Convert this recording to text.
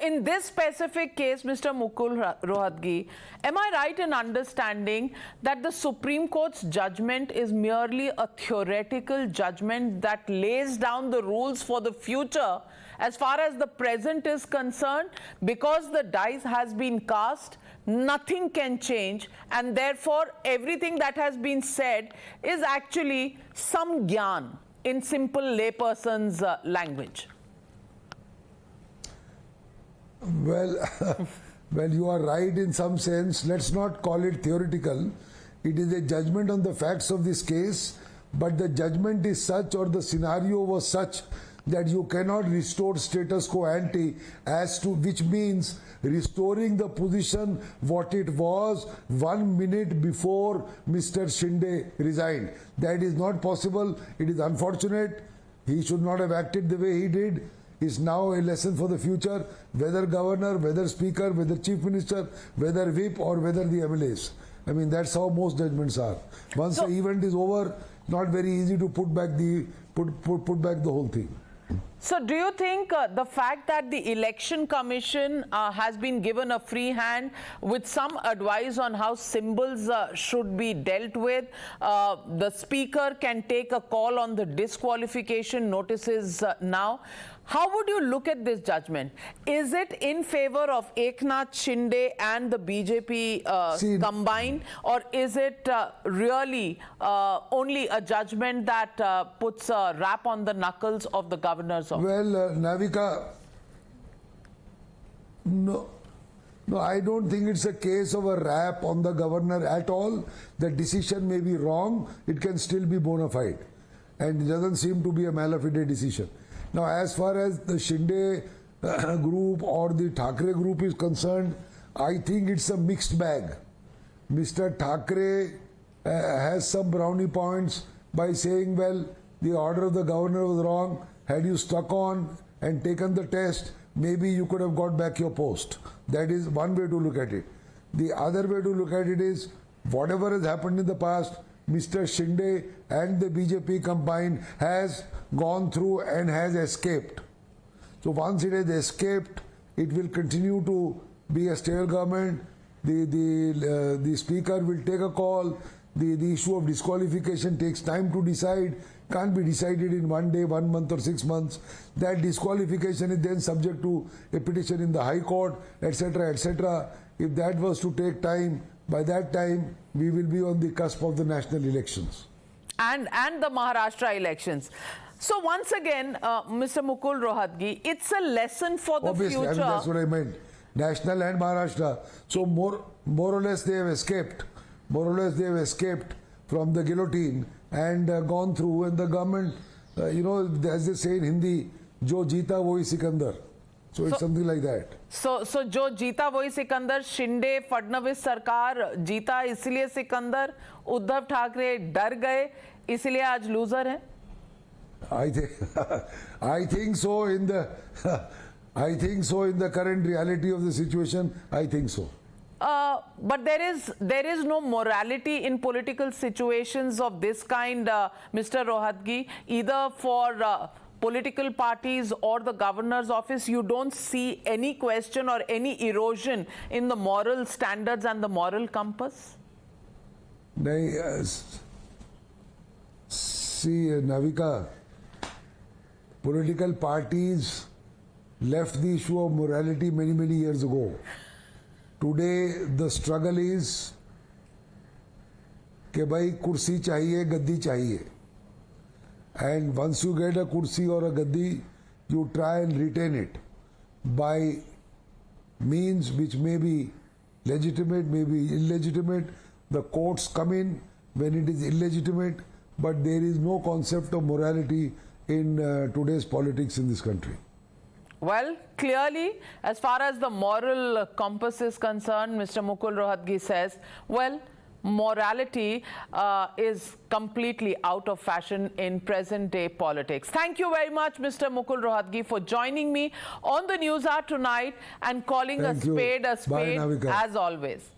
In this specific case, Mr. Mukul Rohatgi, am I right in understanding that the Supreme Court's judgment is merely a theoretical judgment that lays down the rules for the future as far as the present is concerned? Because the dice has been cast, nothing can change, and therefore everything that has been said is actually some gyan in simple layperson's language. Well, well, you are right in some sense. Let's not call it theoretical. It is a judgment on the facts of this case, but the judgment is such, or the scenario was such, that you cannot restore status quo ante, as to which means restoring the position what it was 1 minute before Mr. Shinde resigned. That is not possible. It is unfortunate. He should not have acted the way he did. Is now a lesson for the future, whether governor, whether speaker, whether chief minister, whether whip, or whether the MLAs. I mean, that's how most judgments are. Once the event is over, not very easy to put back the whole thing. So do you think the fact that the Election Commission has been given a free hand with some advice on how symbols should be dealt with, the speaker can take a call on the disqualification notices now? How would you look at this judgment? Is it in favor of Eknath Shinde and the BJP combined, or is it really only a judgment that puts a rap on the knuckles of the governor's office? Well, Navika, no, I don't think it's a case of a rap on the governor at all. The decision may be wrong, it can still be bona fide, and it doesn't seem to be a malafide decision. Now, as far as the Shinde group or the Thackeray group is concerned, I think it's a mixed bag. Mr. Thackeray has some brownie points by saying, well, the order of the governor was wrong. Had you stuck on and taken the test, maybe you could have got back your post. That is one way to look at it. The other way to look at it is, whatever has happened in the past, Mr. Shinde and the BJP combined has gone through and has escaped. So once it has escaped, it will continue to be a stale government. The speaker will take a call. The issue of disqualification takes time to decide, can't be decided in 1 day, 1 month or 6 months. That disqualification is then subject to a petition in the High Court, etc., etc. If that was to take time, by that time we will be on the cusp of the national elections. And the Maharashtra elections. So once again, Mr. Mukul Rohatgi, it's a lesson for the Obviously, future. I mean, that's what I meant. National and Maharashtra. So more or less they have escaped. More or less they have escaped from the guillotine and gone through, and the government, you know, as they say in Hindi, Jo Jeeta Wohi Sikander. So it's something like that. So Jo Jeeta Wohi Sikander, Shinde, Fadnavis Sarkar जीता इसलिए सिकंदर, उद्धव ठाकरे डर गए इसलिए आज loser हैं? I think so in the current reality of the situation. I think so. But there is no morality in political situations of this kind, Mr. Rohatgi, either for political parties or the governor's office. You don't see any question or any erosion in the moral standards and the moral compass? See, Navika, political parties left the issue of morality many years ago. Today the struggle is कि भाई कुर्सी चाहिए, गद्दी चाहिए. And once you get a kursi or a gaddi, you try and retain it by means which may be legitimate, may be illegitimate. The courts come in when it is illegitimate, but there is no concept of morality in today's politics in this country. Well, clearly, as far as the moral compass is concerned, Mr. Mukul Rohatgi says, well, morality is completely out of fashion in present-day politics. Thank you very much, Mr. Mukul Rohatgi, for joining me on the News Hour tonight and calling a spade as always.